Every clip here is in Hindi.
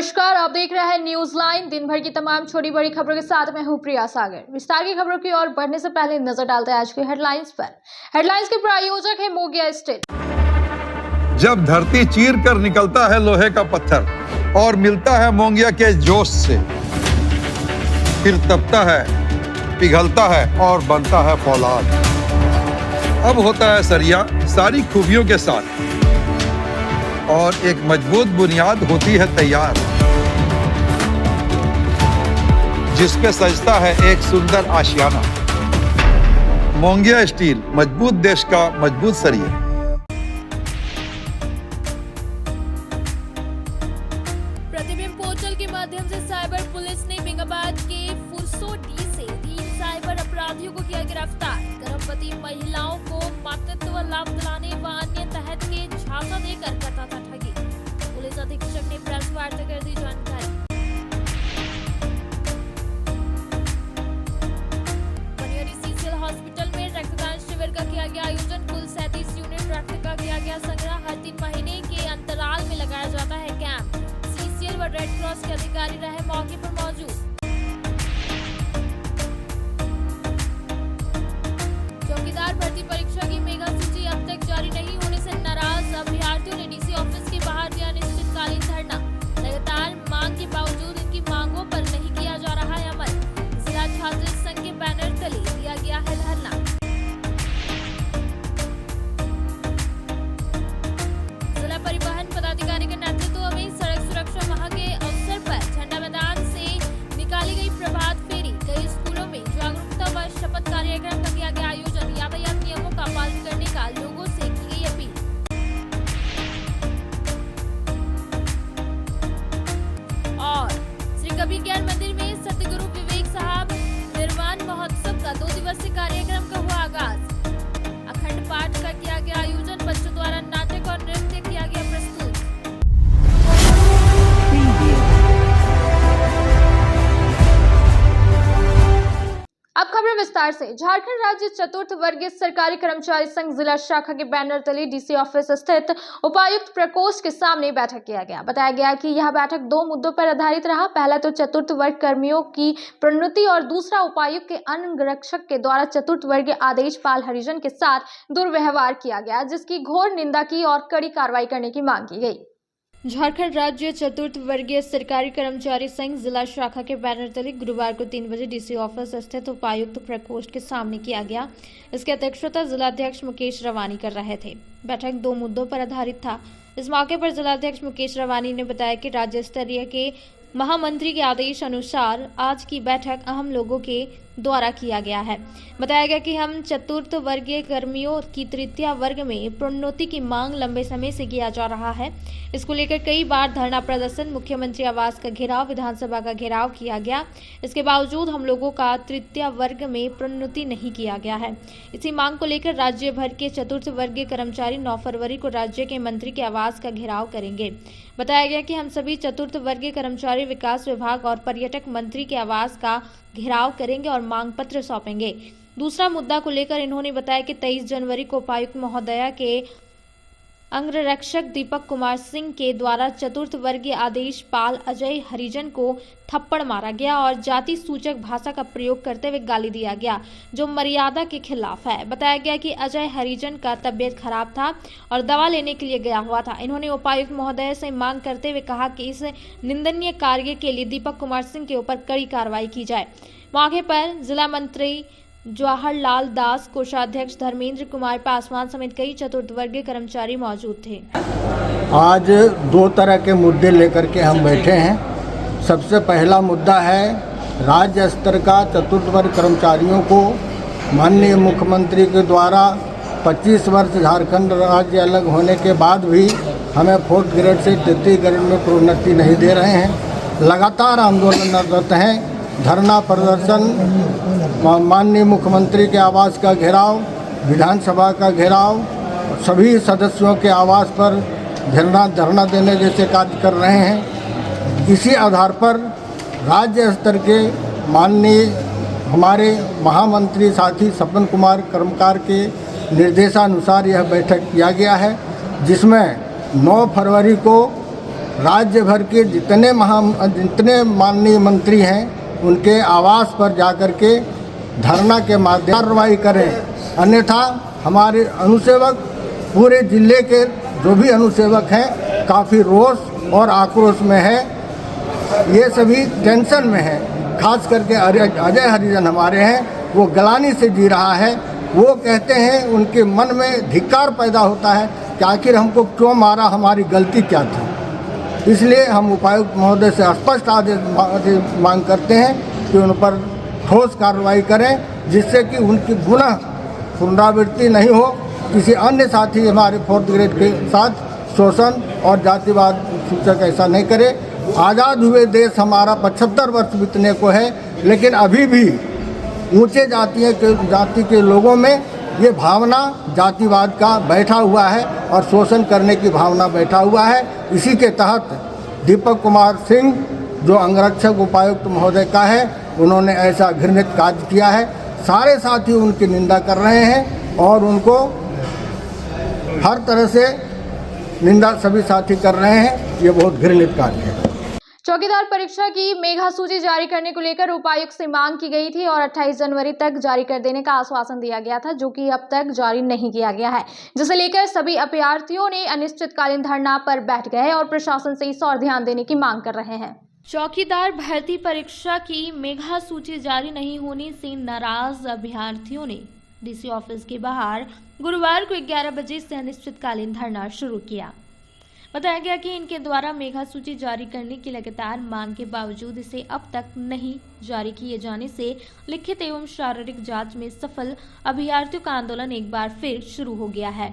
नमस्कार, आप देख रहे हैं न्यूज लाइन। दिन भर की तमाम छोटी बड़ी खबरों के साथ मैं हूं प्रिया सागर। विस्तार की खबरों की ओर बढ़ने से पहले नजर डालते हैं आज की हेडलाइंस पर। हेडलाइंस के प्रायोजक है मोंगिया स्टील। जब धरती चीर कर निकलता है लोहे का पत्थर और मिलता है मोंगिया के जोश से, फिर तपता है, पिघलता है और बनता है फौलाद। अब होता है सरिया सारी खूबियों के साथ और एक मजबूत बुनियाद होती है तैयार, जिस पे सजता है एक सुंदर आशियाना। मोंगिया स्टील, मजबूत देश का मजबूत सरिया। प्रतिबिंब पोर्टल के माध्यम से साइबर पुलिस ने बेंगाबाद के फुरसोडी से 3 साइबर अपराधियों को किया गिरफ्तार। गर्भवती महिलाओं को मातृत्व लाभ दिलाने व अन्य तहत के झांसा देकर करता था ठगी। पुलिस अधीक्षक ने प्रेस वार्ता कर दी जानकारी। बनियारी सीसीएल हॉस्पिटल में रक्तदान शिविर का किया गया आयोजन। कुल 37 यूनिट रक्त का किया गया संग्रह। हर 3 महीने के अंतराल में लगाया जाता है कैंप। सीसीएल व रेड क्रॉस के अधिकारी रहे मौके पर मौजूद। चौकीदार भर्ती परीक्षा की मेगा सूची अब तक जारी नहीं होने से नाराज अभ्यर्थियों ने डीसी ऑफिस के बाहर दिया अनिश्चितकालीन धरना। लगातार मांग के बावजूद इनकी मांगों पर नहीं किया जा रहा है अमल। जिला छात्र संघ के बैनर तले दिया गया है धरना। जिला परिवहन पदाधिकारी के नेतृत्व में सड़क सुरक्षा माह के अवसर पर झंडा मैदान से निकाली गई प्रभात फेरी। कई स्कूलों में जागरूकता व शपथ कार्यक्रम का किया गया आयोजन। यातायात नियमों का पालन करने का लोगों से की गई अपील। और श्री कबीर ज्ञान मंदिर में सतगुरु विवेक साहब निर्वाण महोत्सव का 2 दिवसीय कार्यक्रम का हुआ आगाज। अखंड पाठ का किया गया आयोजन। बच्चों द्वारा नाटक और नृत्य किया गया प्रस्तुत। अब खबर विस्तार से। झारखंड राज्य चतुर्थ वर्गीय सरकारी कर्मचारी संघ जिला शाखा के बैनर तले डीसी ऑफिस स्थित उपायुक्त प्रकोष्ठ के सामने बैठक किया गया। बताया गया कि यह बैठक 2 मुद्दों पर आधारित रहा। पहला तो चतुर्थ वर्ग कर्मियों की प्रोन्नति और दूसरा उपायुक्त के अंगरक्षक के द्वारा चतुर्थ वर्गीय आदेश पाल हरिजन के साथ दुर्व्यवहार किया गया, जिसकी घोर निंदा की और कड़ी कार्रवाई करने की मांग की गई। झारखंड राज्य चतुर्थ वर्गीय सरकारी कर्मचारी संघ जिला शाखा के बैनर तले गुरुवार को 3 बजे डीसी ऑफिस स्थित उपायुक्त प्रकोष्ठ के सामने किया गया। इसकी अध्यक्षता जिलाध्यक्ष मुकेश रवानी कर रहे थे। बैठक 2 मुद्दों पर आधारित था। इस मौके पर जिलाध्यक्ष मुकेश रवानी ने बताया कि राज्य स्तरीय के महामंत्री के आदेश अनुसार आज की बैठक अहम लोगों के द्वारा किया गया है। बताया गया कि हम चतुर्थ वर्गीय कर्मियों की तृतीय वर्ग में प्रोन्नति की मांग लंबे समय से किया जा रहा है। इसको लेकर कई बार धरना प्रदर्शन, मुख्यमंत्री आवास का घेराव, विधानसभा का घेराव किया गया। इसके बावजूद हम लोगों का तृतीय वर्ग में प्रोन्नति नहीं किया गया है। इसी मांग को लेकर राज्य भर के चतुर्थ वर्गीय कर्मचारी 9 फरवरी को राज्य के मंत्री के आवास का घेराव करेंगे। बताया गया कि हम सभी चतुर्थ वर्गीय कर्मचारी विकास विभाग और पर्यटक मंत्री के आवास का घेराव करेंगे और मांग पत्र सौंपेंगे। दूसरा मुद्दा को लेकर इन्होंने बताया कि 23 जनवरी को उपायुक्त महोदया के अंगरक्षक दीपक कुमार सिंह के द्वारा चतुर्थ वर्गीय आदेश पाल अजय हरिजन को थप्पड़ मारा गया और जाति सूचक भाषा का प्रयोग करते हुए गाली दिया गया, जो मर्यादा के खिलाफ है। बताया गया कि अजय हरिजन का तबियत खराब था और दवा लेने के लिए गया हुआ था। इन्होंने उपायुक्त महोदय से मांग करते हुए कहा कि इस निंदनीय कार्य के लिए दीपक कुमार सिंह के ऊपर कड़ी कार्रवाई की जाए। मौके पर जिला मंत्री जवाहरलाल दास, कोषाध्यक्ष धर्मेंद्र कुमार पासवान समेत कई चतुर्थ वर्गीय कर्मचारी मौजूद थे। आज 2 तरह के मुद्दे लेकर के हम बैठे हैं। सबसे पहला मुद्दा है राज्य स्तर का चतुर्थ वर्ग कर्मचारियों को माननीय मुख्यमंत्री के द्वारा 25 वर्ष झारखंड राज्य अलग होने के बाद भी हमें 4th ग्रेड से 3rd ग्रेड में प्रोन्नति नहीं दे रहे हैं। लगातार आंदोलनरत हैं। धरना प्रदर्शन, माननीय मुख्यमंत्री के आवास का घेराव, विधानसभा का घेराव, सभी सदस्यों के आवास पर धरना देने जैसे कार्य कर रहे हैं। इसी आधार पर राज्य स्तर के माननीय हमारे महामंत्री साथी सपन कुमार कर्मकार के निर्देशानुसार यह बैठक किया गया है, जिसमें 9 फरवरी को राज्य भर के जितने माननीय मंत्री हैं उनके आवास पर जाकर के धरना के माध्यम कार्रवाई करें, अन्यथा हमारे अनुसेवक पूरे जिले के जो भी अनुसेवक हैं काफ़ी रोष और आक्रोश में है। ये सभी टेंशन में है। खास करके अजय हरिजन हमारे हैं, वो गलानी से जी रहा है। वो कहते हैं उनके मन में धिक्कार पैदा होता है कि आखिर हमको क्यों मारा, हमारी गलती क्या थी। इसलिए हम उपायुक्त महोदय से स्पष्ट आदेश मांग करते हैं कि उन पर ठोस कार्रवाई करें, जिससे कि उनकी पुनः पुनरावृत्ति नहीं हो, किसी अन्य साथी हमारे 4th ग्रेड के साथ शोषण और जातिवाद सूचक ऐसा नहीं करे। आज़ाद हुए देश हमारा 75 वर्ष बीतने को है, लेकिन अभी भी ऊंचे जाति के लोगों में ये भावना जातिवाद का बैठा हुआ है और शोषण करने की भावना बैठा हुआ है। इसी के तहत दीपक कुमार सिंह जो अंगरक्षक उपायुक्त महोदय का है, उन्होंने ऐसा घृणित कार्य किया है। सारे साथी उनकी निंदा कर रहे हैं और उनको हर तरह से निंदा सभी साथी कर रहे हैं। ये बहुत घृणित कार्य है। चौकीदार परीक्षा की मेघा सूची जारी करने को लेकर उपायुक्त से मांग की गई थी और 28 जनवरी तक जारी कर देने का आश्वासन दिया गया था, जो कि अब तक जारी नहीं किया गया है, जिसे लेकर सभी अभ्यर्थियों ने अनिश्चितकालीन धरना पर बैठ गए और प्रशासन से इस और ध्यान देने की मांग कर रहे हैं। चौकीदार भर्ती परीक्षा की मेघा सूची जारी नहीं होने से नाराज अभ्यर्थियों ने डीसी ऑफिस के बाहर गुरुवार को 11 बजे से अनिश्चितकालीन धरना शुरू किया। बताया गया कि इनके द्वारा मेघा सूची जारी करने की लगातार मांग के बावजूद इसे अब तक नहीं जारी किए जाने से लिखित एवं शारीरिक जांच में सफल अभ्यर्थियों का आंदोलन एक बार फिर शुरू हो गया है।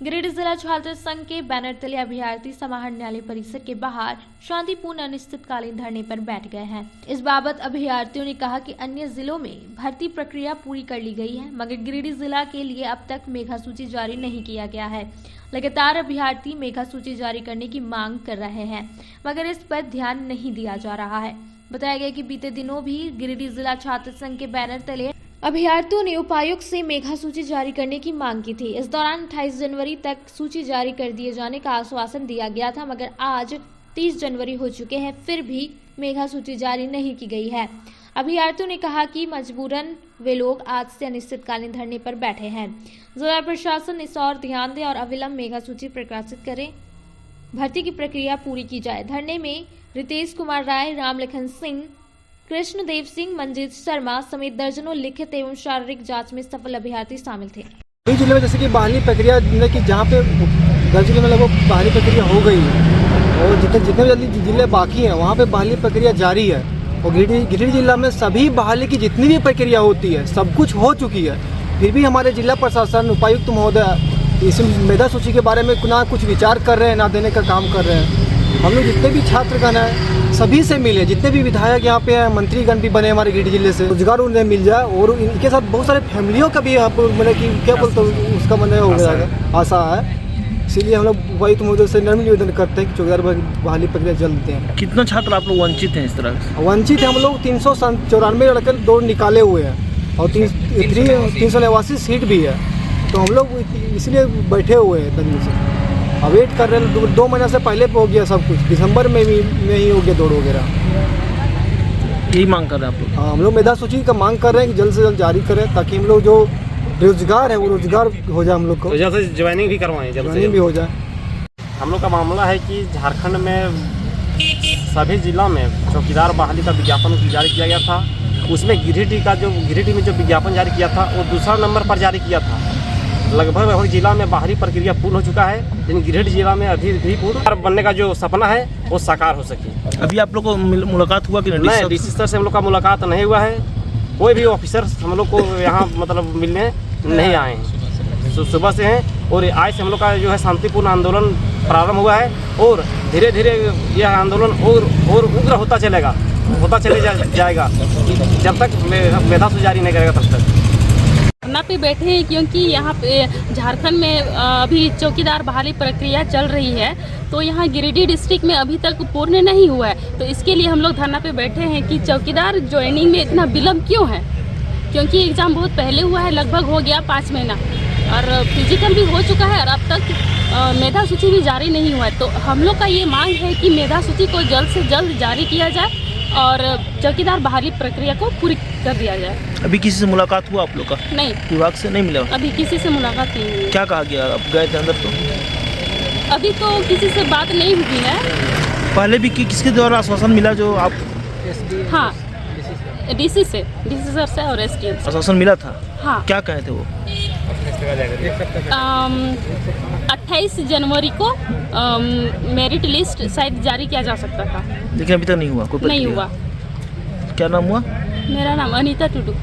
गिरिडीह जिला छात्र संघ के बैनर तले अभ्यर्थी समाहरण न्यायालय परिसर के बाहर शांतिपूर्ण अनिश्चितकालीन धरने पर बैठ गए हैं। इस बाबत अभ्यर्थियों ने कहा कि अन्य जिलों में भर्ती प्रक्रिया पूरी कर ली गई है, मगर गिरिडीह जिला के लिए अब तक मेघा सूची जारी नहीं किया गया है। लगातार अभ्यर्थी मेघा सूची जारी करने की मांग कर रहे हैं, मगर इस पर ध्यान नहीं दिया जा रहा है। बताया गया कि बीते दिनों भी गिरिडीह जिला छात्र संघ के बैनर तले अभ्यर्थियों ने उपायुक्त से मेघा सूची जारी करने की मांग की थी। इस दौरान 28 जनवरी तक सूची जारी कर दिए जाने का आश्वासन दिया गया था, मगर आज 30 जनवरी हो चुके हैं, फिर भी मेघा सूची जारी नहीं की गई है। अभ्यर्थियों ने कहा कि मजबूरन वे लोग आज से अनिश्चितकालीन धरने पर बैठे हैं। जिला प्रशासन इस और ध्यान दे और अविलंब मेघा सूची प्रकाशित करें, भर्ती की प्रक्रिया पूरी की जाए। धरने में रितेश कुमार राय, रामलखन सिंह, कृष्णदेव सिंह, मंजीत शर्मा समेत दर्जनों लिखित एवं शारीरिक जांच में सफल अभ्यर्थी शामिल थे। कई जिले में जैसे कि बहाली प्रक्रिया कि जहाँ पे दर्ज जिले में लगभग बहाली प्रक्रिया हो गई है और जितने जल्दी जिले बाकी हैं वहाँ पे बहाली प्रक्रिया जारी है। और गिरिडीह जिला में सभी बहाली की जितनी भी प्रक्रिया होती है सब कुछ हो चुकी है, फिर भी हमारे जिला प्रशासन उपायुक्त महोदय इस मेधा सूची के बारे में ना कुछ विचार कर रहे हैं, ना देने का काम कर रहे हैं। हम लोग जितने भी छात्रगण हैं सभी से मिले, जितने भी विधायक यहाँ पे हैं, मंत्रीगण भी बने हमारे गिरिडीह जिले से, रोजगार उन्हें मिल जाए और इनके साथ बहुत सारे फैमिलियों का भी यहाँ पर मैंने कि क्या बोलते उसका मन हो गया आशा है। इसीलिए हम लोग उपायुक्त महोदय से नम्र निवेदन करते हैं कि चौकीदार बहाली प्रक्रिया जल्द दें। कितना छात्र आप लोग वंचित हैं इस तरह से? वंचित है हम लोग 394 लड़के दौड़ निकाले हुए हैं और 389 सीट भी है, तो हम लोग इसलिए बैठे हुए हैं तंग से वेट कर रहे हैं। 2 महीने से पहले हो गया सब कुछ, दिसंबर में ही हो गया दौड़ वगैरह। यही मांग कर रहे हैं आप लोग? हम लोग मेधा सूची का मांग कर रहे हैं कि जल्द से जल्द जारी करें, ताकि हम लोग जो रोजगार है वो रोजगार हो जाए, हम लोग को तो जल्द से ज्वाइनिंग भी करवाएं, ज्वाइनिंग भी हो जाए। हम लोग का मामला है कि झारखंड में सभी जिला में चौकीदार बहाली का विज्ञापन जारी किया गया था। उसमें गिरिडीह में जो विज्ञापन जारी किया था वो दूसरा नंबर पर जारी किया था। लगभग जिला में बाहरी प्रक्रिया पूर्ण हो चुका है, लेकिन गिरिडीह जिला में अभी भी पूर्ण बनने का जो सपना है वो साकार हो सके। अभी आप लोग को मुलाकात हुआ कि नहीं? डीसी सर से हम लोग का मुलाकात नहीं हुआ है, कोई भी ऑफिसर हम लोग को यहाँ मतलब मिलने नहीं आए हैं। सुबह से हैं और आज से हम लोग का जो है शांतिपूर्ण आंदोलन प्रारंभ हुआ है और धीरे धीरे यह आंदोलन और उग्र होता चले जाएगा जब तक मेधा सूची जारी नहीं करेगा तब तक। धरना पे बैठे हैं क्योंकि यहाँ पे झारखंड में अभी चौकीदार बहाली प्रक्रिया चल रही है, तो यहाँ गिरिडीह डिस्ट्रिक्ट में अभी तक पूर्ण नहीं हुआ है, तो इसके लिए हम लोग धरना पे बैठे हैं कि चौकीदार ज्वाइनिंग में इतना विलम्ब क्यों है। क्योंकि एग्ज़ाम बहुत पहले हुआ है, लगभग हो गया 5 महीना और फिजिकल भी हो चुका है और अब तक मेधा सूची भी जारी नहीं हुआ है। तो हम लोग का ये मांग है कि मेधा सूची को जल्द से जल्द जारी किया जाए और चौकीदार बहाली प्रक्रिया को पूरी कर दिया जाए। अभी किसी से मुलाकात हुआ आप लोग का? नहीं, विभाग से नहीं मिला? अभी किसी से मुलाकात नहीं हुई। क्या कहा गया? आप गए थे अंदर तो? अभी तो किसी से बात नहीं हुई है। पहले भी किसके द्वारा आश्वासन मिला जो आप? हाँ, डीसी सर से और एसडीएम से। आश्वासन मिला था? हाँ। क्या कहे थे वो? 28 जनवरी को मेरिट लिस्ट शायद जारी किया जा सकता था, लेकिन अभी तक नहीं हुआ? कोई नहीं हुआ। क्या नाम हुआ? मेरा नाम अनीता टुडू।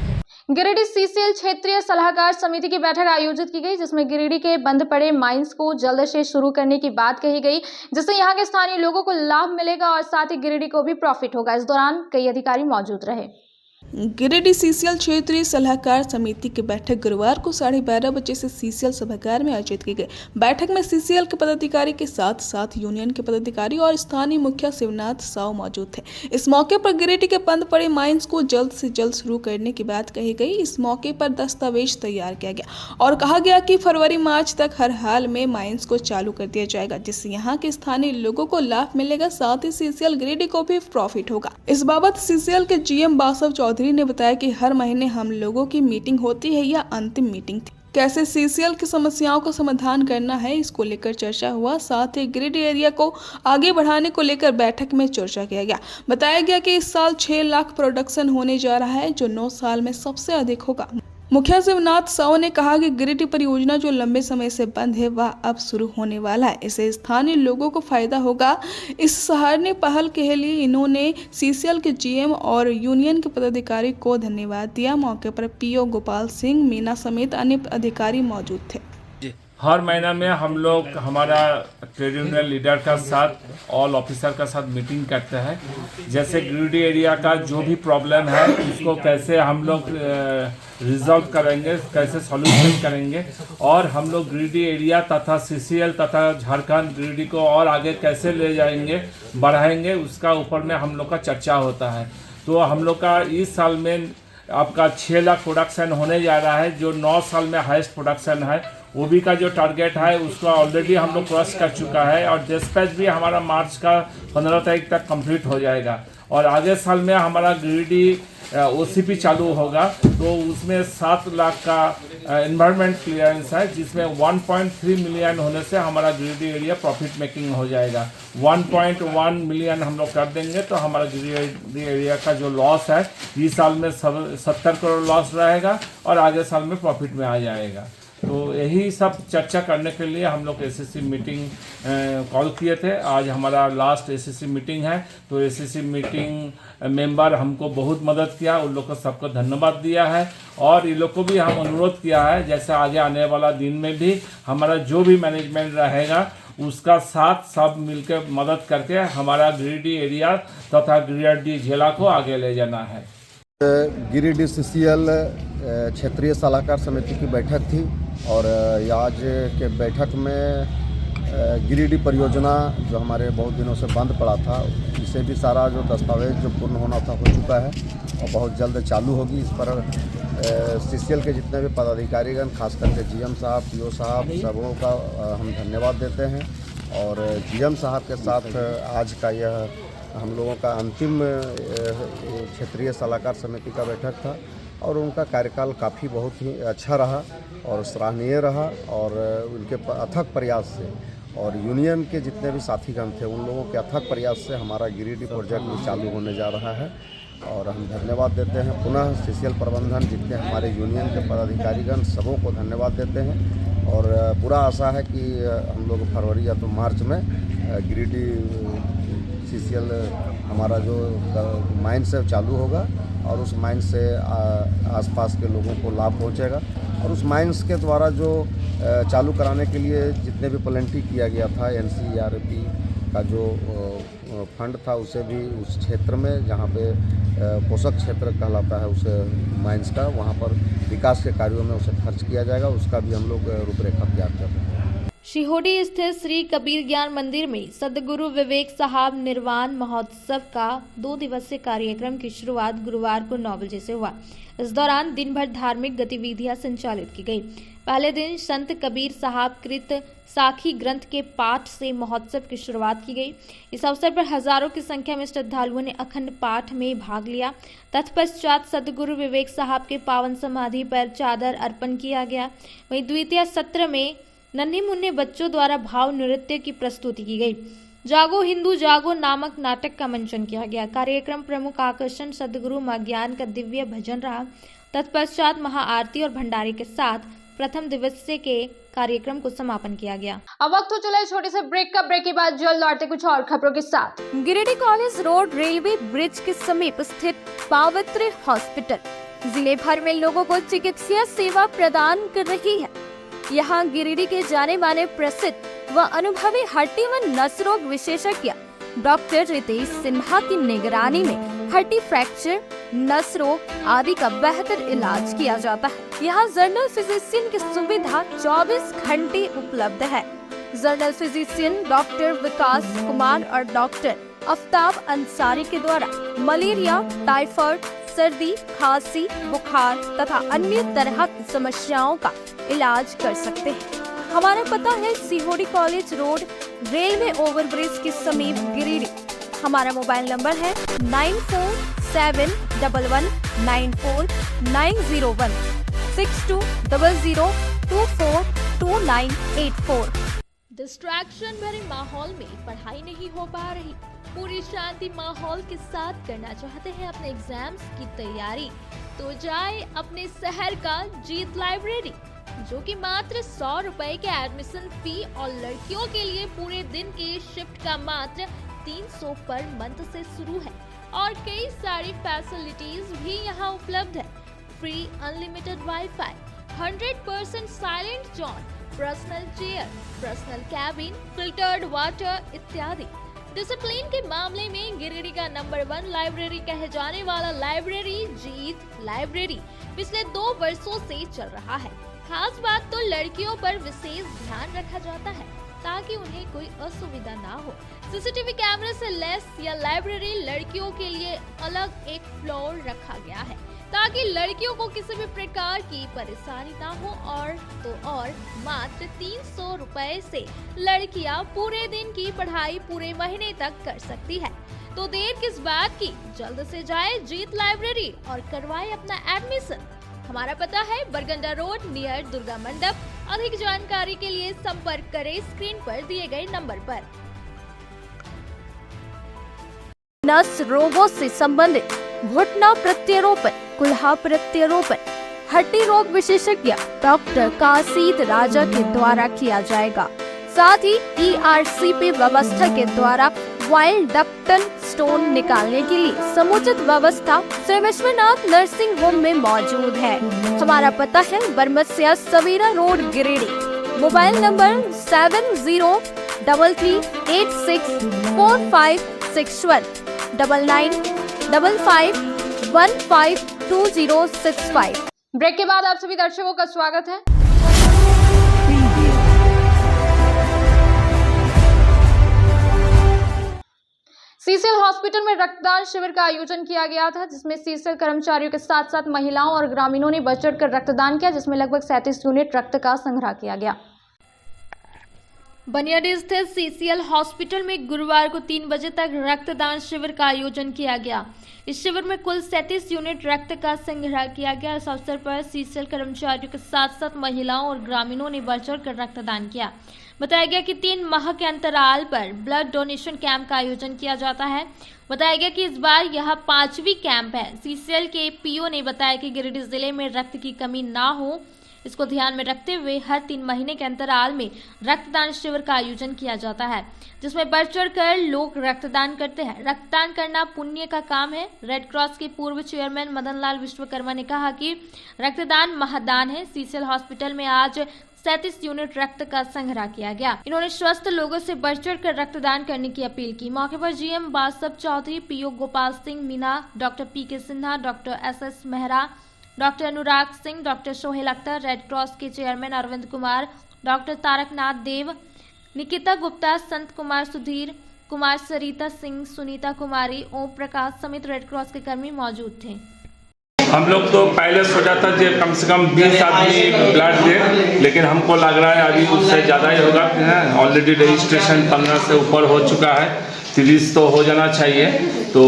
गिरिडीह सीसीएल क्षेत्रीय सलाहकार समिति की बैठक आयोजित की गई, जिसमें गिरिडीह के बंद पड़े माइंस को जल्द से शुरू करने की बात कही गई, जिससे यहां के स्थानीय लोगों को लाभ मिलेगा और साथ ही गिरिडीह को भी प्रॉफिट होगा। इस दौरान कई अधिकारी मौजूद रहे। गिरिडीह सीसीएल क्षेत्रीय सलाहकार समिति की बैठक गुरुवार को 12:30 बजे से सीसीएल सभागार में आयोजित की गई। बैठक में सीसीएल के पदाधिकारी के साथ साथ यूनियन के पदाधिकारी और स्थानीय मुखिया शिवनाथ साव मौजूद थे। इस मौके पर गिरिडीह के बंद पड़े माइंस को जल्द से जल्द शुरू करने की बात कही गई। इस मौके पर दस्तावेज तैयार किया गया और कहा गया कि फरवरी-मार्च तक हर हाल में माइंस को चालू कर दिया जाएगा, जिससे यहाँ के स्थानीय लोगों को लाभ मिलेगा, साथ ही सीसीएल गिरिडीह को भी प्रॉफिट होगा। इस बाबत सीसीएल के जीएम बासव चौधरी ने बताया कि हर महीने हम लोगों की मीटिंग होती है, यह अंतिम मीटिंग थी। कैसे सीसीएल की समस्याओं का समाधान करना है, इसको लेकर चर्चा हुआ। साथ ही ग्रिड एरिया को आगे बढ़ाने को लेकर बैठक में चर्चा किया गया। बताया गया कि इस साल 6 लाख प्रोडक्शन होने जा रहा है, जो 9 साल में सबसे अधिक होगा। मुखिया शिवनाथ साव ने कहा कि ग्रिड परियोजना जो लंबे समय से बंद है, वह अब शुरू होने वाला है। इससे स्थानीय लोगों को फायदा होगा। इस सराहनीय पहल के लिए इन्होंने सीसीएल के जीएम और यूनियन के पदाधिकारी को धन्यवाद दिया। मौके पर पीओ गोपाल सिंह मीना समेत अन्य अधिकारी मौजूद थे। हर महीना में हम लोग हमारा ट्रेड यूनियन लीडर का साथ ऑल ऑफिसर का साथ मीटिंग करते हैं। जैसे गिरिडीह एरिया का जो भी प्रॉब्लम है उसको कैसे हम लोग रिजॉल्व करेंगे, कैसे सॉल्यूशन करेंगे और हम लोग गिरिडीह एरिया तथा सीसीएल तथा झारखंड गिरिडीह को और आगे कैसे ले जाएंगे, बढ़ाएंगे, उसका ऊपर में हम लोग का चर्चा होता है। तो हम लोग का इस साल में आपका 6 लाख प्रोडक्शन होने जा रहा है, जो 9 साल में हाईएस्ट प्रोडक्शन है। वो भी का जो टारगेट है उसको ऑलरेडी हम लोग क्रॉस कर चुका है और डिस्पैच भी हमारा मार्च का 15 तारीख तक कंप्लीट हो जाएगा। और आगे साल में हमारा गिरिडीह ओसीपी चालू होगा, तो उसमें 7 लाख का एनवायरनमेंट क्लियरेंस है, जिसमें 1.3 मिलियन होने से हमारा गिरिडीह एरिया प्रॉफिट मेकिंग हो जाएगा। 1.1 मिलियन हम लोग कर देंगे तो हमारा गिरिडीह एरिया का जो लॉस है इस साल में 70 करोड़ लॉस रहेगा और आगे साल में प्रॉफिट में आ जाएगा। तो यही सब चर्चा करने के लिए हम लोग एसएससी मीटिंग कॉल किए थे। आज हमारा लास्ट एसएससी मीटिंग है, तो एसएससी मीटिंग मेंबर हमको बहुत मदद किया, उन लोग को सबको धन्यवाद दिया है और इन लोग को भी हम अनुरोध किया है जैसे आगे आने वाला दिन में भी हमारा जो भी मैनेजमेंट रहेगा उसका साथ सब मिलकर मदद करके हमारा गिरिडीह एरिया तथा गिरिडीह जिला को आगे ले जाना है। गिरिडीह सीसीएल क्षेत्रीय सलाहकार समिति की बैठक थी और आज के बैठक में गिरिडीह परियोजना जो हमारे बहुत दिनों से बंद पड़ा था, इसे भी सारा जो दस्तावेज जो पूर्ण होना था हो चुका है और बहुत जल्द चालू होगी। इस पर सीसीएल के जितने भी पदाधिकारीगण, खास करके जीएम साहब, पीओ साहब, सबों का हम धन्यवाद देते हैं। और जीएम साहब के साथ आज का यह हम लोगों का अंतिम क्षेत्रीय सलाहकार समिति का बैठक था और उनका कार्यकाल काफ़ी बहुत ही अच्छा रहा और सराहनीय रहा और उनके अथक प्रयास से और यूनियन के जितने भी साथीगण थे उन लोगों के अथक प्रयास से हमारा गिरिडीह प्रोजेक्ट भी चालू होने जा रहा है और हम धन्यवाद देते हैं। पुनः सीसीएल प्रबंधन, जितने हमारे यूनियन के पदाधिकारीगण, सबों को धन्यवाद देते हैं और पूरा आशा है कि हम लोग फरवरी या तो मार्च में गिरिडीह सीसीएल हमारा जो माइन से चालू होगा और उस माइन से आसपास के लोगों को लाभ पहुंचेगा और उस माइंस के द्वारा जो चालू कराने के लिए जितने भी प्लानिंग किया गया था, एनसीईआरपी का जो फंड था उसे भी उस क्षेत्र में जहां पे पोषक क्षेत्र कहलाता है उस माइंस का, वहां पर विकास के कार्यों में उसे खर्च किया जाएगा। उसका भी हम लोग रूपरेखा तैयार कर रहे हैं। शिहोडी स्थित श्री कबीर ज्ञान मंदिर में सदगुरु विवेक साहब निर्वाण महोत्सव का 2 दिवसीय कार्यक्रम की शुरुआत गुरुवार को 9 बजे से हुआ। इस दौरान दिन भर धार्मिक गतिविधियां संचालित की गई। पहले दिन संत कबीर साहब कृत साखी ग्रंथ के पाठ से महोत्सव की शुरुआत की गई। इस अवसर पर हजारों की संख्या में श्रद्धालुओं ने अखंड पाठ में भाग लिया। तत्पश्चात सदगुरु विवेक साहब के पावन समाधि पर चादर अर्पण किया गया। वहीं द्वितीय सत्र में नन्हे मुन्ने बच्चों द्वारा भाव नृत्य की प्रस्तुति की गई। जागो हिंदू जागो नामक नाटक का मंचन किया गया। कार्यक्रम प्रमुख आकर्षण सदगुरु मां ज्ञान का दिव्य भजन रहा। तत्पश्चात महाआरती और भंडारे के साथ प्रथम दिवसीय के कार्यक्रम को समापन किया गया। अब वक्त हो चला है छोटे से ब्रेक का। ब्रेक के बाद जल्द लौटते कुछ और खबरों के साथ। Giridih college road railway bridge के समीप स्थित पावित्र हॉस्पिटल जिले भर में लोगों को चिकित्सा सेवा प्रदान कर रही है। यहाँ गिरिडीह के जाने माने प्रसिद्ध व अनुभवी हड्डी व नस रोग विशेषज्ञ डॉक्टर रितेश सिन्हा की निगरानी में हड्डी फ्रैक्चर, नस रोग आदि का बेहतर इलाज किया जाता है। यहाँ जनरल फिजिशियन की सुविधा 24 घंटे उपलब्ध है। जनरल फिजिशियन डॉक्टर विकास कुमार और डॉक्टर आफ्ताब अंसारी के द्वारा मलेरिया, टाइफाइड, सर्दी, खांसी, बुखार तथा अन्य तरह की समस्याओं का इलाज कर सकते हैं। हमारा पता है सीहोडी कॉलेज रोड रेलवे ओवरब्रिज के समीप गिरिडीह। हमारा मोबाइल नंबर है 9471194901 6200242984। डिस्ट्रैक्शन भरे माहौल में पढ़ाई नहीं हो पा रही, पूरी शांति माहौल के साथ करना चाहते हैं अपने एग्जाम्स की तैयारी, तो जाए अपने शहर का जीत लाइब्रेरी, जो कि मात्र 100 रुपए के एडमिशन फी और लड़कियों के लिए पूरे दिन की शिफ्ट का मात्र 300 पर मंथ से शुरू है। और कई सारी फैसिलिटीज भी यहाँ उपलब्ध है। Free unlimited wifi, 100% silent zone, personal chair, personal cabin, filtered water इत्यादि। डिसिप्लिन के मामले में गिरिडीह का नंबर 1 लाइब्रेरी कहे जाने वाला लाइब्रेरी जीत लाइब्रेरी पिछले 2 वर्षों से चल रहा है। खास बात तो लड़कियों पर विशेष ध्यान रखा जाता है ताकि उन्हें कोई असुविधा ना हो। सीसीटीवी कैमरे से लैस यह लाइब्रेरी लड़कियों के लिए अलग एक फ्लोर रखा गया है ताकि लड़कियों को किसी भी प्रकार की परेशानी ना हो। और मात्र 300 रुपए से लड़कियां पूरे दिन की पढ़ाई पूरे महीने तक कर सकती है। तो देर किस बात की, जल्द से जाए जीत लाइब्रेरी और करवाए अपना एडमिशन। हमारा पता है बरगंडा रोड नियर दुर्गा मंडप। अधिक जानकारी के लिए संपर्क करें स्क्रीन पर दिए गए नंबर पर। नस रोगों से संबंधित घुटना प्रत्यारोपण, कुल्हा प्रत्यारोपण, हड्डी रोग विशेषज्ञ डॉक्टर कासिद राजा के द्वारा किया जाएगा। साथ ही ERCP व्यवस्था के द्वारा वाइल्ड डक्टल स्टोन निकालने के लिए समुचित व्यवस्था श्री विश्वनाथ नर्सिंग होम में मौजूद है। हमारा पता है Barmasia Savera road Giridih. Mobile number 7033864561 9955152065। Break के बाद आप सभी दर्शकों का स्वागत है। सीसीएल हॉस्पिटल में रक्तदान शिविर का आयोजन किया गया था, जिसमें सीसीएल कर्मचारियों के साथ साथ महिलाओं और ग्रामीणों ने बढ़ चढ़कर रक्तदान किया, जिसमें लगभग 37 यूनिट रक्त का संग्रह किया गया। बनियाडीह स्थित सीसीएल हॉस्पिटल में गुरुवार को 3 बजे तक रक्तदान शिविर का आयोजन किया गया। इस शिविर में कुल 37 यूनिट रक्त का संग्रह किया गया। इस अवसर पर सीसीएल कर्मचारियों के साथ साथ महिलाओं और ग्रामीणों ने बढ़ चढ़कर रक्तदान किया। बताया गया कि 3 माह के अंतराल पर ब्लड डोनेशन कैंप का आयोजन किया जाता है। बताया गया कि इस बार यह 5वीं कैंप है। सीसीएल के पीओ ने बताया कि गिरिडीह जिले में रक्त की कमी ना हो, इसको ध्यान में रखते हुए हर 3 महीने के अंतराल में रक्तदान शिविर का आयोजन किया जाता है, जिसमें बढ़ चढ़कर लोग रक्तदान करते हैं। रक्तदान करना पुण्य का काम है। रेड क्रॉस के पूर्व चेयरमैन मदन लाल विश्वकर्मा ने कहा कि रक्तदान महादान है। सीसीएल हॉस्पिटल में आज 37 यूनिट रक्त का संग्रह किया गया। इन्होंने स्वस्थ लोगों से बढ़ चढ़कर रक्तदान करने की अपील की। मौके पर GM Basav Chaudhary, PO Gopal Singh Meena, doctor PK Sinha, doctor SS Mehra, doctor Anurag Singh, doctor Sohail Akhtar, Red Cross के चेयरमैन अरविंद कुमार, डॉक्टर तारकनाथ देव, निकिता गुप्ता, संत कुमार, सुधीर कुमार, सरिता सिंह, सुनीता कुमारी, ओम प्रकाश समेत रेड क्रॉस के कर्मी मौजूद थे। हम लोग तो पहले सोचा था कि कम से कम 20 आदमी ब्लड दे, लेकिन हमको लग रहा है अभी उससे ज़्यादा ही होगा। ऑलरेडी रजिस्ट्रेशन 15 से ऊपर हो चुका है, 30 तो हो जाना चाहिए। तो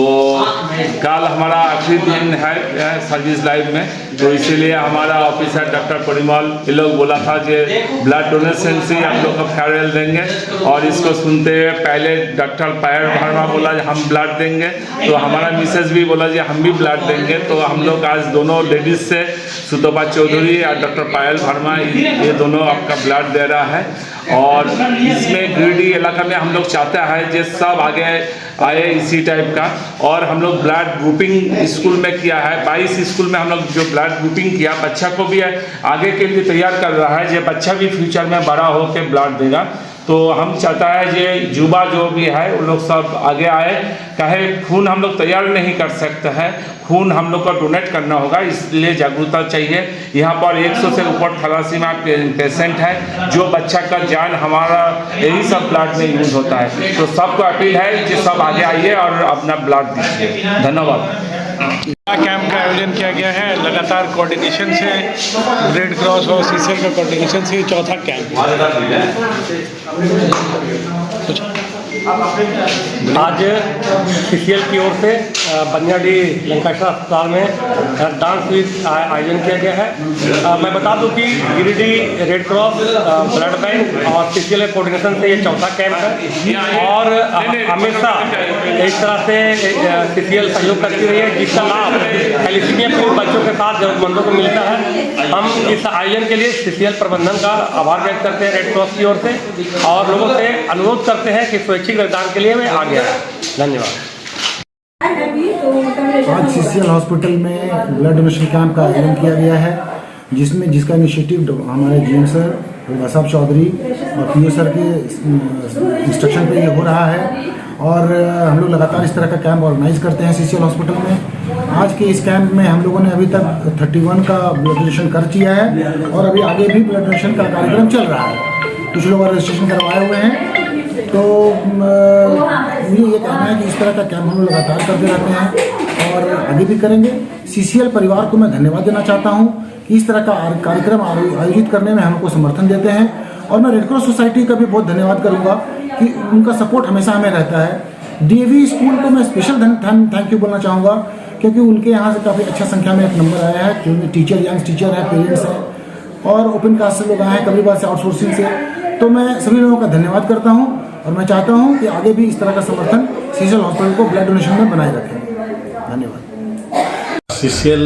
कल हमारा आखिरी दिन है सर्विस लाइफ में, तो इसीलिए हमारा ऑफिसर डॉक्टर परिमल ये लोग बोला था कि ब्लड डोनेशन से हम लोग को फेयरवेल देंगे। और इसको सुनते हुए पहले डॉक्टर पायल वर्मा बोला हम ब्लड देंगे, तो हमारा मिसेज भी बोला जी हम भी ब्लड देंगे। तो हम लोग आज दोनों लेडीज से सुतोबा चौधरी और डॉक्टर पायल वर्मा ये दोनों आपका ब्लड दे रहा है। और इसमें गिरिडीह इलाका में हम लोग चाहते हैं कि सब आगे आए इसी टाइप का। और हम लोग ब्लड ग्रुपिंग स्कूल में किया है, 22 स्कूल में हम लोग जो ब्लड ग्रुपिंग किया, बच्चा को भी आगे के लिए तैयार कर रहा है। ये बच्चा भी फ्यूचर में बड़ा होकर ब्लड देगा। तो हम चाहता है ये युवा जो भी है उन लोग सब आगे आए। कहे खून हम लोग तैयार नहीं कर सकते हैं, खून हम लोग को डोनेट करना होगा, इसलिए जागरूकता चाहिए। यहाँ पर 100 से ऊपर थैलासीमिया पेशेंट है, जो बच्चा का जान हमारा यही सब ब्लड में यूज होता है। तो सबको अपील है कि सब आगे आइए और अपना ब्लड दीजिए। धन्यवाद। कैंप का आयोजन किया गया है लगातार कोऑर्डिनेशन से, रेड क्रॉस और सीसीएल का कोऑर्डिनेशन से चौथा कैंप। आज सीसीएल की ओर से बनियाडीह लंकाशाह अस्पताल में डांस विद आयोजन किया गया है। मैं बता दूं कि Giridih red cross blood bank और सीसीएल कोऑर्डिनेशन से ये चौथा कैंप है। और हमेशा इस तरह से सीसीएल सहयोग करती रही है, जिसका लाभ थैलेसीमिया पीड़ित बच्चों के साथ जरूरतमंदों को मिलता है। हम इस आयोजन के लिए सीसीएल प्रबंधन का आभार व्यक्त करते हैं रेड क्रॉस की ओर से, और लोगों से अनुरोध करते हैं कि स्वैच्छिक रक्तदान के लिए मैं आ गया। धन्यवाद। आज सीसीएल हॉस्पिटल में ब्लड डोनेशन कैंप का आयोजन किया गया है, जिसका इनिशिएटिव हमारे जीएम सर वसाब चौधरी और पीओ सर के इंस्ट्रक्शन पे ये हो रहा है। और हम लोग लगातार इस तरह का कैंप ऑर्गेनाइज करते हैं सीसीएल हॉस्पिटल में। आज के इस कैंप में हम लोगों ने अभी तक 31 का ब्लड डोनेशन कर दिया है, और अभी आगे भी ब्लड डोनेशन का कार्यक्रम चल रहा है। कुछ लोग रजिस्ट्रेशन करवाए हुए हैं। तो मुझे ये कहना है कि इस तरह का कैंप हम लोग लगातार करते रहते हैं और आगे भी करेंगे। सीसीएल परिवार को मैं धन्यवाद देना चाहता हूं कि इस तरह का कार्यक्रम आयोजित करने में हमको समर्थन देते हैं। और मैं रेड क्रॉस सोसाइटी का भी बहुत धन्यवाद करूंगा कि उनका सपोर्ट हमेशा हमें रहता है। डीएवी स्कूल को मैं स्पेशल थैंक यू बोलना चाहूँगा, क्योंकि उनके यहाँ से काफ़ी अच्छा संख्या में एक नंबर आया है, क्योंकि टीचर यंग टीचर है, पेरेंट्स हैं, और ओपन कास्ट से लोग आए हैं, कभी बार से आउटसोर्सिंग से। तो मैं सभी लोगों का धन्यवाद करता हूँ, और मैं चाहता हूँ कि आगे भी इस तरह का समर्थन सीसीएल हॉस्पिटल को ब्लड डोनेशन में बनाए रखें। धन्यवाद। सीसीएल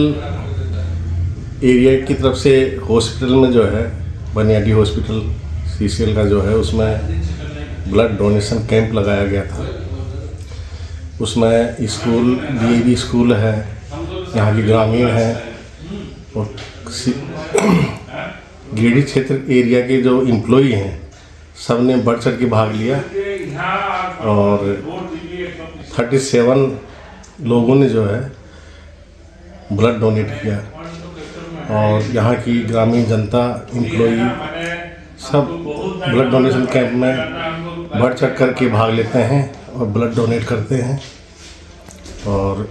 एरिया की तरफ से हॉस्पिटल में जो है बनियाडीह हॉस्पिटल सीसीएल का जो है उसमें ब्लड डोनेशन कैंप लगाया गया था। उसमें स्कूल डीएवी स्कूल है, यहाँ की ग्रामीण है, और गिरिडीह क्षेत्र एरिया के जो एम्प्लॉई हैं सब ने बढ़ चढ़ के भाग लिया, और 37 लोगों ने जो है ब्लड डोनेट किया। और यहाँ की ग्रामीण जनता, एम्प्लॉई सब ब्लड डोनेशन कैंप में बढ़ चढ़ कर के भाग लेते हैं और ब्लड डोनेट करते हैं। और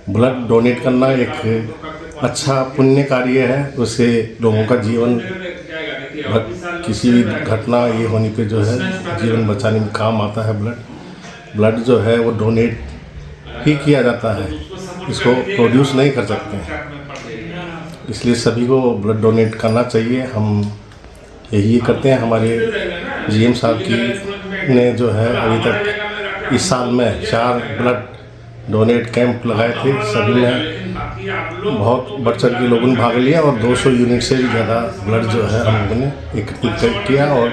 ब्लड डोनेट करना एक अच्छा पुण्य कार्य है, उससे लोगों का जीवन किसी भी घटना ये होने पे जो है जीवन बचाने में काम आता है। ब्लड जो है वो डोनेट ही किया जाता है, इसको प्रोड्यूस नहीं कर सकते हैं, इसलिए सभी को ब्लड डोनेट करना चाहिए। हम यही करते हैं। हमारे जीएम साहब की ने जो है अभी तक इस साल में 4 ब्लड डोनेट कैंप लगाए थे, सभी में बहुत बढ़ चढ़ के लोगों ने भाग लिया, और 200 यूनिट से भी ज़्यादा ब्लड जो है हम लोगों ने एकत्रित किया और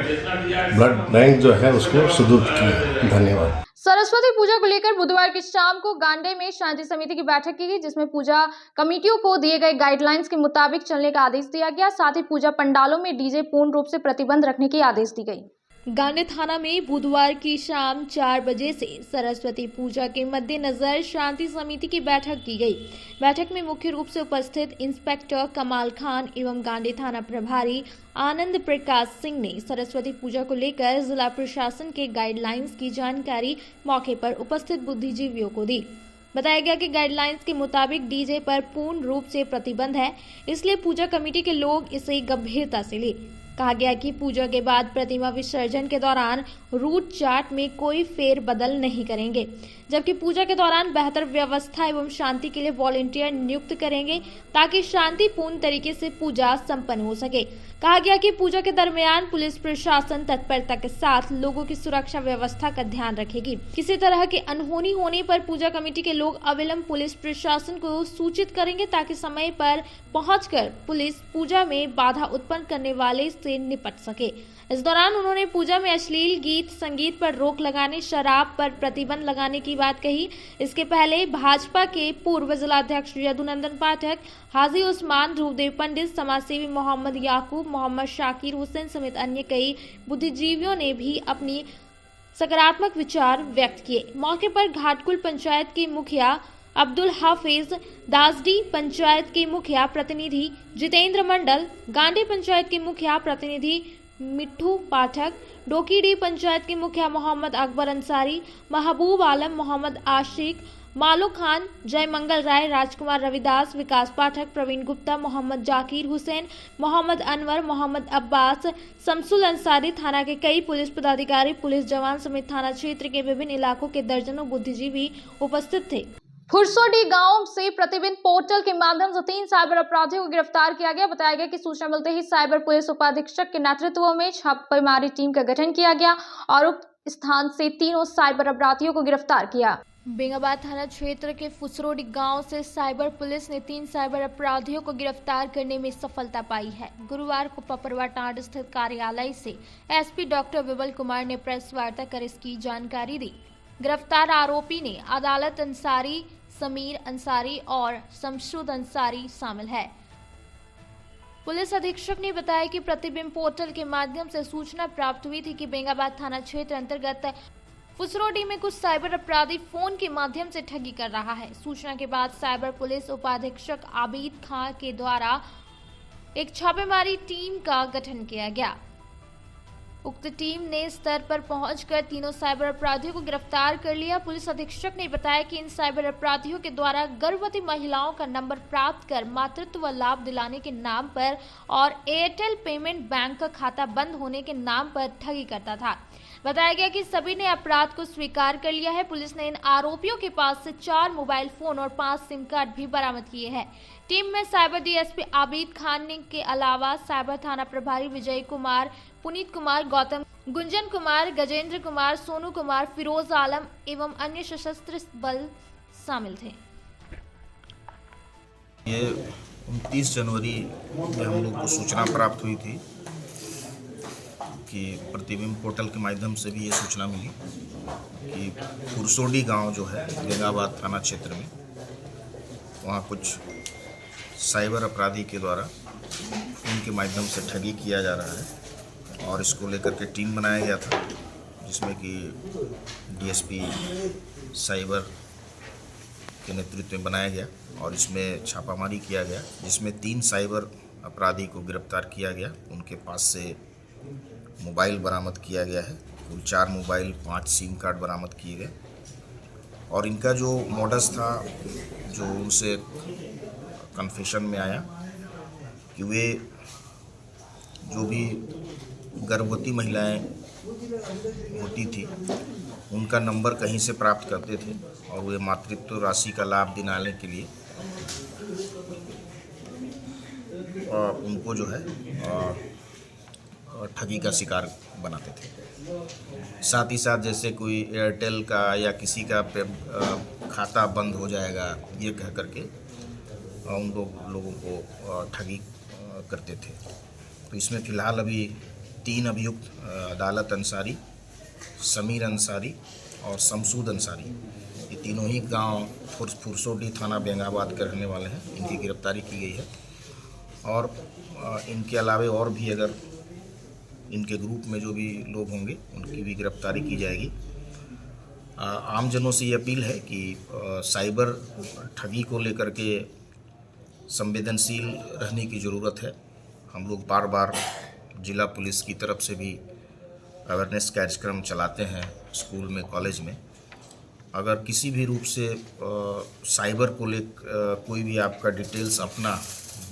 ब्लड बैंक जो है उसको सुदृढ़ किया। धन्यवाद। सरस्वती पूजा को लेकर बुधवार की शाम को गांडे में शांति समिति की बैठक की गई, जिसमें पूजा कमेटियों को दिए गए गाइडलाइंस के मुताबिक चलने का आदेश दिया गया। साथ ही पूजा पंडालों में डीजे पूर्ण रूप से प्रतिबंध रखने की आदेश दी गई। गांधी थाना में बुधवार की शाम 4 बजे से सरस्वती पूजा के मद्देनजर शांति समिति की बैठक की गई। बैठक में मुख्य रूप से उपस्थित इंस्पेक्टर कमाल खान एवं गांधी थाना प्रभारी आनंद प्रकाश सिंह ने सरस्वती पूजा को लेकर जिला प्रशासन के गाइडलाइंस की जानकारी मौके पर उपस्थित बुद्धिजीवियों को दी। बताया गया कि गाइडलाइंस के मुताबिक डीजे पर पूर्ण रूप से प्रतिबंध है, इसलिए पूजा कमेटी के लोग इसे गंभीरता से लें। कहा गया कि पूजा के बाद प्रतिमा विसर्जन के दौरान रूट चार्ट में कोई फेर बदल नहीं करेंगे, जबकि पूजा के दौरान बेहतर व्यवस्था एवं शांति के लिए वॉलंटियर नियुक्त करेंगे ताकि शांतिपूर्ण तरीके से पूजा संपन्न हो सके। कहा गया कि पूजा के दरमियान पुलिस प्रशासन तत्परता के साथ लोगों की सुरक्षा व्यवस्था का ध्यान रखेगी। किसी तरह की अनहोनी होने पर पूजा कमेटी के लोग अविलंब पुलिस प्रशासन को सूचित करेंगे ताकि समय पर पहुंचकर पुलिस पूजा में बाधा उत्पन्न करने वाले से निपट सके। इस दौरान उन्होंने पूजा में अश्लील गीत संगीत पर रोक लगाने, शराब पर प्रतिबंध लगाने की बात कही। इसके पहले भाजपा के पूर्व जिलाध्यक्ष यदुनंदन पाठक, हाजी उस्मान, ध्रुवदेव पंडित, समाजसेवी मोहम्मद याकूब, मोहम्मद शाकिर हुसैन समेत अन्य कई बुद्धिजीवियों ने भी अपनी सकारात्मक विचार व्यक्त किए। मौके पर घाटकुल पंचायत के मुखिया अब्दुल हाफिज, दासडी पंचायत के मुखिया प्रतिनिधि जितेंद्र मंडल, गांधी पंचायत के मुखिया प्रतिनिधि मिट्ठू पाठक, डोकीडी पंचायत के मुखिया मोहम्मद अकबर अंसारी, महबूब आलम, मोहम्मद आशिक, मालो खान, जय मंगल राय, राजकुमार रविदास, विकास पाठक, प्रवीण गुप्ता, मोहम्मद जाकिर हुसैन, मोहम्मद अनवर, मोहम्मद अब्बास, शमसुल अंसारी, थाना के कई पुलिस पदाधिकारी, पुलिस जवान समेत थाना क्षेत्र के विभिन्न इलाकों के दर्जनों बुद्धिजीवी उपस्थित थे। फुरसोडी गांव से प्रतिबिंब पोर्टल के माध्यम से 3 साइबर अपराधियों को गिरफ्तार किया गया। बताया गया कि सूचना मिलते ही साइबर पुलिस उपाधीक्षक के नेतृत्व में छापेमारी टीम का गठन किया गया और उक्त स्थान से तीनों साइबर अपराधियों को गिरफ्तार किया। बेंगाबाद थाना क्षेत्र के फुसरोडी गांव से साइबर पुलिस ने 3 साइबर अपराधियों को गिरफ्तार करने में सफलता पाई है। गुरुवार को पपरवा टांड स्थित कार्यालय से एसपी डॉक्टर विमल कुमार ने प्रेस वार्ता कर इसकी जानकारी दी। गिरफ्तार आरोपी ने अदालत अंसारी, समीर अंसारी और शमशुद अंसारी शामिल है। पुलिस अधीक्षक ने बताया कि प्रतिबिंब पोर्टल के माध्यम से सूचना प्राप्त हुई थी कि बेंगाबाद थाना क्षेत्र अंतर्गत फुसरोडी में कुछ साइबर अपराधी फोन के माध्यम से ठगी कर रहा है। सूचना के बाद साइबर पुलिस उपाधीक्षक आबिद खान के द्वारा एक छापेमारी टीम का गठन किया गया। उक्त टीम ने स्तर पर पहुंचकर तीनों साइबर अपराधियों को गिरफ्तार कर लिया। पुलिस अधीक्षक ने बताया कि इन साइबर अपराधियों के द्वारा गर्भवती महिलाओं का नंबर प्राप्त कर मातृत्व लाभ दिलाने के नाम पर और एयरटेल पेमेंट बैंक का खाता बंद होने के नाम पर ठगी करता था। बताया गया कि सभी ने अपराध को स्वीकार कर लिया है। पुलिस ने इन आरोपियों के पास से 4 मोबाइल फोन और 5 सिम कार्ड भी बरामद किए हैं। टीम में साइबर डीएसपी आबिद खान के अलावा साइबर थाना प्रभारी विजय कुमार, पुनीत कुमार, गौतम, गुंजन कुमार, गजेंद्र कुमार, सोनू कुमार, फिरोज आलम एवं अन्य सशस्त्र बल शामिल थे। ये 29 जनवरी में हम लोग को सूचना प्राप्त हुई थी कि प्रतिबिंब पोर्टल के माध्यम से भी ये सूचना मिली कि फुरसोडी गांव जो है बेंगाबाद थाना क्षेत्र में, वहाँ कुछ साइबर अपराधी के द्वारा फोन के माध्यम से ठगी किया जा रहा है और इसको लेकर के टीम बनाया गया था, जिसमें कि डीएसपी साइबर के नेतृत्व में बनाया गया और इसमें छापामारी किया गया, जिसमें 3 साइबर अपराधी को गिरफ्तार किया गया। उनके पास से मोबाइल बरामद किया गया है, कुल 4 मोबाइल, 5 सिम कार्ड बरामद किए गए और इनका जो मॉडस था, जो उनसे कन्फेशन में आया कि वे जो भी गर्भवती महिलाएं होती थी उनका नंबर कहीं से प्राप्त करते थे और वे मातृत्व राशि का लाभ दिलाने के लिए उनको जो है ठगी का शिकार बनाते थे। साथ ही साथ जैसे कोई एयरटेल का या किसी का खाता बंद हो जाएगा ये कह करके उन लोगों को ठगी करते थे। तो इसमें फ़िलहाल अभी 3 अभियुक्त अदालत अंसारी, समीर अंसारी और शमशुद अंसारी, ये तीनों ही गांव फुरसोडी थाना बेंगाबाद के रहने वाले हैं। इनकी गिरफ्तारी की गई है और इनके अलावे और भी अगर इनके ग्रुप में जो भी लोग होंगे उनकी भी गिरफ्तारी की जाएगी। आमजनों से ये अपील है कि साइबर ठगी को लेकर के संवेदनशील रहने की ज़रूरत है। हम लोग बार बार जिला पुलिस की तरफ से भी अवेयरनेस कार्यक्रम चलाते हैं स्कूल में, कॉलेज में। अगर किसी भी रूप से साइबर को कोई भी आपका डिटेल्स, अपना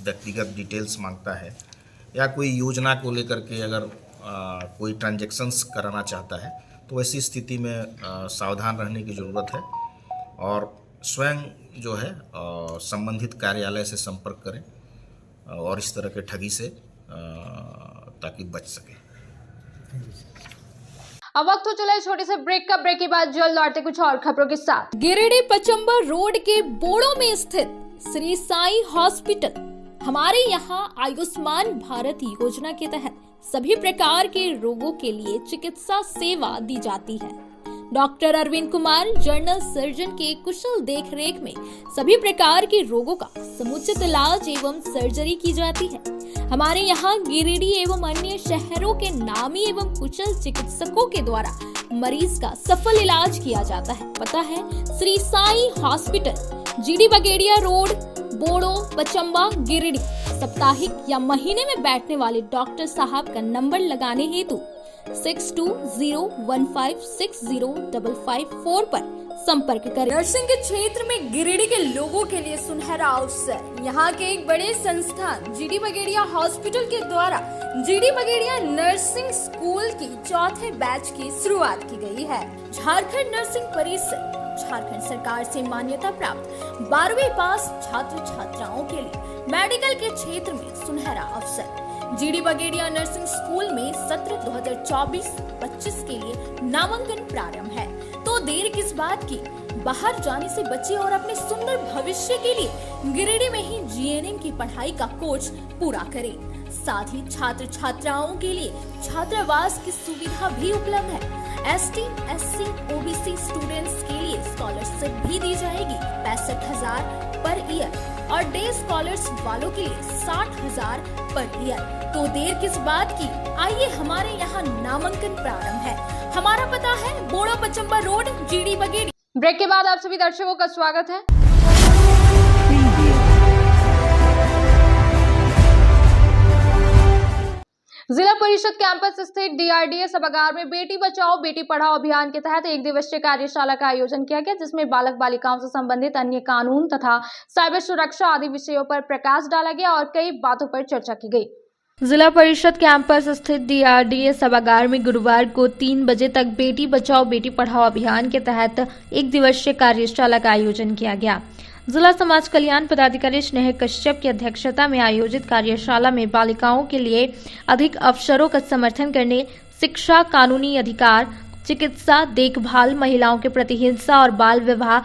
व्यक्तिगत डिटेल्स मांगता है या कोई योजना को लेकर के अगर कोई ट्रांजैक्शंस कराना चाहता है तो ऐसी स्थिति में सावधान रहने की ज़रूरत है और स्वयं जो है संबंधित कार्यालय से संपर्क करें और इस तरह के ठगी से ताकि बच सके। अब वक्त हो चला है छोटे से ब्रेक का। ब्रेक के बाद जल्द लौटते कुछ और खबरों के साथ। गिरिडीह पचंबा रोड के बोड़ो में स्थित श्री साई हॉस्पिटल। हमारे यहाँ आयुष्मान भारत योजना के तहत सभी प्रकार के रोगों के लिए चिकित्सा सेवा दी जाती है। Doctor Arvind Kumar general surgeon के कुशल देखरेख में सभी प्रकार के रोगों का समुचित इलाज एवं सर्जरी की जाती है। हमारे यहाँ गिरिडीह एवं अन्य शहरों के नामी एवं कुशल चिकित्सकों के द्वारा मरीज का सफल इलाज किया जाता है। पता है Shri Sai hospital, GD Bagedia road, Bodo, Pachamba, Giridih. साप्ताहिक या महीने में बैठने वाले डॉक्टर साहब का नंबर लगाने हेतु 6201560554 पर संपर्क करें। नर्सिंग के क्षेत्र में गिरिडीह के लोगों के लिए सुनहरा अवसर। यहाँ के एक बड़े संस्थान जीडी बगेड़िया हॉस्पिटल के द्वारा जीडी बगेड़िया नर्सिंग स्कूल की चौथे बैच की शुरुआत की गई है। झारखंड नर्सिंग परिषद झारखंड सरकार से मान्यता प्राप्त 12वीं पास छात्र छात्राओं के लिए मेडिकल के क्षेत्र में सुनहरा अवसर। जीडी बगेड़िया नर्सिंग स्कूल में सत्र 2024-25 के लिए नामांकन प्रारंभ है, तो देर किस बात की। बाहर जाने से बचे और अपने सुंदर भविष्य के लिए गिरिडीह में ही जीएनएम की पढ़ाई का कोर्स पूरा करें। साथ ही छात्र छात्राओं के लिए छात्रावास की सुविधा भी उपलब्ध है। ST, SC, OBC स्टूडेंट्स के लिए स्कॉलरशिप भी दी जाएगी 65,000 पर ईयर और डे स्कॉलर्स वालों के लिए 60,000 पर ईयर। तो देर किस बात की, आइए हमारे यहाँ नामांकन प्रारंभ है। हमारा पता है Bodo Pachamba road, GD Bagedia. Break के बाद आप सभी दर्शकों का स्वागत है। जिला परिषद कैंपस स्थित DRDA सभागार में बेटी बचाओ बेटी पढ़ाओ अभियान के तहत एक दिवसीय कार्यशाला का आयोजन किया गया, जिसमें बालक बालिकाओं से संबंधित अन्य कानून तथा साइबर सुरक्षा आदि विषयों पर प्रकाश डाला गया और कई बातों पर चर्चा की गई। जिला परिषद कैंपस स्थित DRDA सभागार में गुरुवार को 3 बजे तक बेटी बचाओ बेटी पढ़ाओ अभियान के तहत एक दिवसीय कार्यशाला का आयोजन किया गया। जिला समाज कल्याण पदाधिकारी स्नेह कश्यप की अध्यक्षता में आयोजित कार्यशाला में बालिकाओं के लिए अधिक अवसरों का समर्थन करने, शिक्षा, कानूनी अधिकार, चिकित्सा देखभाल, महिलाओं के प्रति हिंसा और बाल विवाह,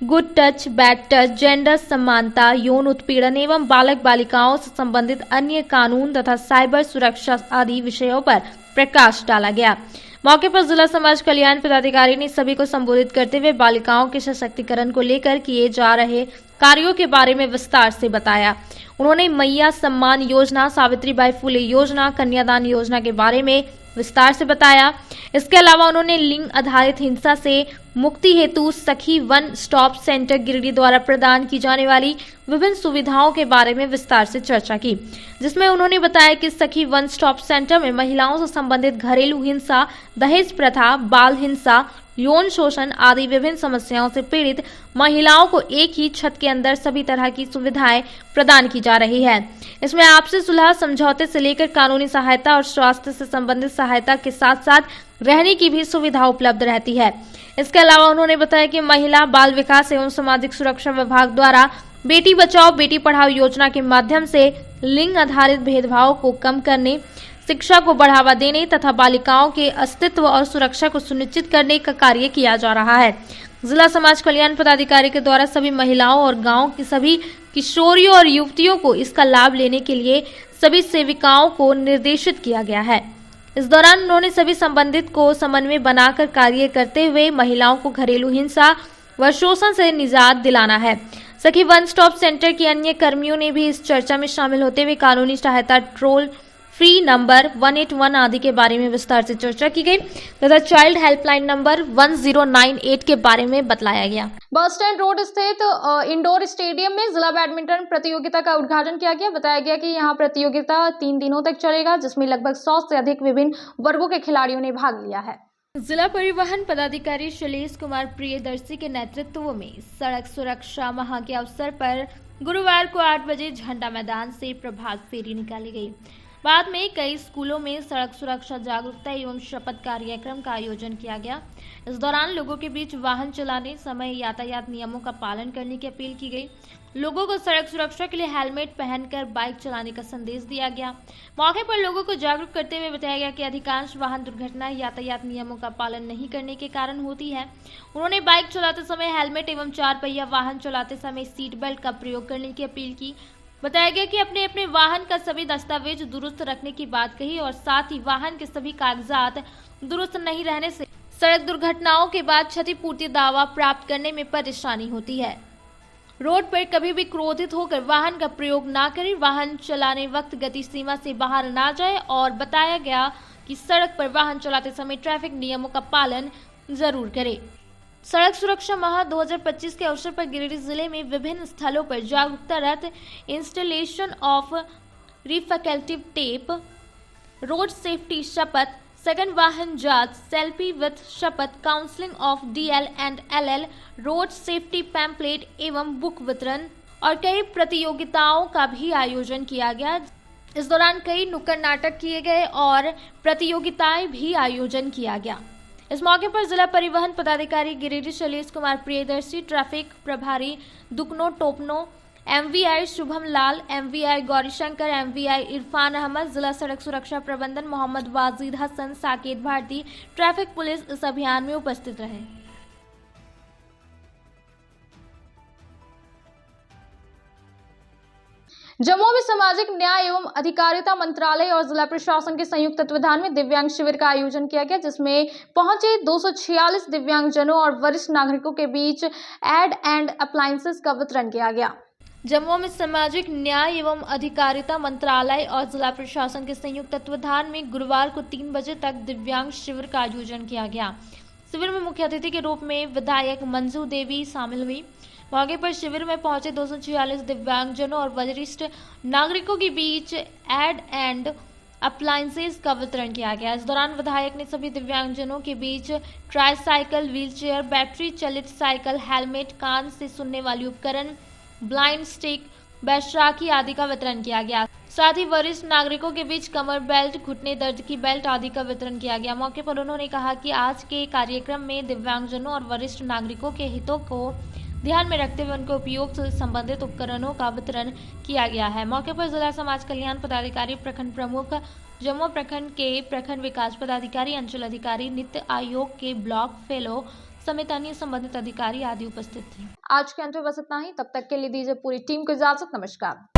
good touch, bad touch, gender समानता, यौन उत्पीड़न एवं बालक बालिकाओं से संबंधित अन्य कानून तथा साइबर सुरक्षा आदि विषयों पर प्रकाश डाला गया। मौके पर जिला समाज कल्याण पदाधिकारी ने सभी को संबोधित करते हुए बालिकाओं के सशक्तिकरण को लेकर किए जा रहे कार्यों के बारे में विस्तार से बताया। उन्होंने मैया सम्मान योजना, सावित्रीबाई फुले योजना, कन्यादान योजना के बारे में विस्तार से बताया। इसके अलावा उन्होंने लिंग आधारित हिंसा से मुक्ति हेतु सखी वन स्टॉप सेंटर गिरिडीह द्वारा प्रदान की जाने वाली विभिन्न सुविधाओं के बारे में विस्तार से चर्चा की, जिसमें उन्होंने बताया कि सखी वन स्टॉप सेंटर में महिलाओं से संबंधित घरेलू हिंसा, दहेज प्रथा, बाल हिंसा, यौन शोषण आदि विभिन्न समस्याओं से पीड़ित महिलाओं को एक ही छत के अंदर सभी तरह की सुविधाएं प्रदान की जा रही है। इसमें आपसी सुलह समझौते से लेकर कानूनी सहायता और स्वास्थ्य से संबंधित सहायता के साथ साथ रहने की भी सुविधा उपलब्ध रहती है। इसके अलावा उन्होंने बताया कि महिला, बाल विकास एवं सामाजिक सुरक्षा विभाग द्वारा बेटी बचाओ बेटी पढ़ाओ योजना के माध्यम से लिंग आधारित भेदभाव को कम करने, शिक्षा को बढ़ावा देने तथा बालिकाओं के अस्तित्व और सुरक्षा को सुनिश्चित करने का कार्य किया जा रहा है। जिला समाज कल्याण पदाधिकारी के द्वारा सभी महिलाओं और गांव की सभी किशोरियों और युवतियों को इसका लाभ लेने के लिए सभी सेविकाओं को निर्देशित किया गया है। इस दौरान उन्होंने सभी संबंधित को समन्वय बनाकर कार्य करते हुए महिलाओं को घरेलू हिंसा व शोषण से निजात दिलाना है। सखी वन स्टॉप सेंटर की अन्य कर्मियों ने भी इस चर्चा में शामिल होते हुए कानूनी सहायता, टोल फ्री नंबर 181 आदि के बारे में विस्तार से चर्चा की गई तथा चाइल्ड हेल्पलाइन नंबर 1098 के बारे में बतलाया गया। बस स्टैंड रोड स्थित इंडोर स्टेडियम में जिला बैडमिंटन प्रतियोगिता का उद्घाटन किया गया। बताया गया कि यहां प्रतियोगिता 3 दिनों तक चलेगा, जिसमें लगभग 100 से अधिक विभिन्न वर्गों के खिलाड़ियों ने भाग लिया है। जिला परिवहन पदाधिकारी शैलेश कुमार प्रियदर्शी के नेतृत्व में सड़क सुरक्षा माह के अवसर पर गुरुवार को 8 बजे झंडा मैदान से प्रभात फेरी निकाली गई। बाद में कई स्कूलों में सड़क सुरक्षा जागरूकता एवं शपथ कार्यक्रम का आयोजन किया गया। इस दौरान लोगों के बीच वाहन चलाने समय यातायात नियमों का पालन करने की अपील की गई। लोगों को सड़क सुरक्षा के लिए हेलमेट पहनकर बाइक चलाने का संदेश दिया गया। मौके पर लोगों को जागरूक करते हुए बताया गया कि अधिकांश वाहन दुर्घटना यातायात नियमों का पालन नहीं करने के कारण होती है। उन्होंने बाइक चलाते समय हेलमेट एवं 4 पहिया वाहन चलाते समय सीट बेल्ट का प्रयोग करने की अपील की। बताया गया कि अपने अपने वाहन का सभी दस्तावेज दुरुस्त रखने की बात कही और साथ ही वाहन के सभी कागजात दुरुस्त नहीं रहने से सड़क दुर्घटनाओं के बाद क्षतिपूर्ति दावा प्राप्त करने में परेशानी होती है। रोड पर कभी भी क्रोधित होकर वाहन का प्रयोग ना करें, वाहन चलाने वक्त गति सीमा से बाहर ना जाए और बताया गया कि सड़क पर वाहन चलाते समय ट्रैफिक नियमों का पालन जरूर करें। सड़क सुरक्षा माह 2025 के अवसर पर गिरिडीह जिले में विभिन्न स्थलों पर जागरूकता रथ, installation of reflective tape, road safety शपथ, सघन वाहन जांच, सेल्फी विथ शपथ, counselling of DL and LL, road safety pamphlet एवं बुक वितरण और कई प्रतियोगिताओं का भी आयोजन किया गया। इस दौरान कई नुक्कड़ नाटक किए गए और प्रतियोगिताएं भी आयोजन किया गया। इस मौके पर जिला परिवहन पदाधिकारी गिरिडीह शैलेश कुमार प्रियदर्शी, ट्रैफिक प्रभारी दुकनो टोपनो, MVI शुभम लाल, MVI गौरीशंकर, MVI इरफान अहमद, जिला सड़क सुरक्षा प्रबंधन मोहम्मद वाजिद हसन, साकेत भारती, ट्रैफिक पुलिस इस अभियान में उपस्थित रहे। जम्मू में सामाजिक न्याय एवं अधिकारिता मंत्रालय और जिला प्रशासन के संयुक्त तत्वाधान में दिव्यांग शिविर का आयोजन किया गया, जिसमें पहुंचे 246 दिव्यांगजनों और वरिष्ठ नागरिकों के बीच एड एंड अप्लायंसेस का वितरण किया गया। जम्मू में सामाजिक न्याय एवं अधिकारिता मंत्रालय और जिला प्रशासन के संयुक्त तत्वाधान में गुरुवार को 3 बजे तक दिव्यांग शिविर का आयोजन किया गया। शिविर में मुख्य अतिथि के रूप में विधायक मंजू देवी शामिल हुई। मौके पर शिविर में पहुंचे 246 दिव्यांगजनों और वरिष्ठ नागरिकों के बीच एड एंड अप्लायंसेस का वितरण किया गया। इस दौरान विधायक ने सभी दिव्यांगजनों के बीच ट्राईसाइकिल, व्हीलचेयर, बैटरी चलित साइकिल, हेलमेट, कान से सुनने वाली उपकरण, ब्लाइंड स्टिक, बैशाखी आदि का वितरण किया गया। साथ ही वरिष्ठ नागरिकों के बीच कमर बेल्ट, घुटने दर्द की बेल्ट आदि का वितरण किया गया। मौके पर उन्होंने कहा कि आज के कार्यक्रम में दिव्यांगजनों और वरिष्ठ नागरिकों के हितों को ध्यान में रखते हुए उनके उपयोग से संबंधित उपकरणों का वितरण किया गया है। मौके पर जिला समाज कल्याण पदाधिकारी, प्रखंड प्रमुख, जम्मू प्रखंड के प्रखंड विकास पदाधिकारी, अंचल अधिकारी, नित्य आयोग के ब्लॉक फेलो समेत अन्य संबंधित अधिकारी आदि उपस्थित थे। आज के अंत में बस इतना ही। तब तक के लिए दीजिए पूरी टीम को इजाजत। नमस्कार।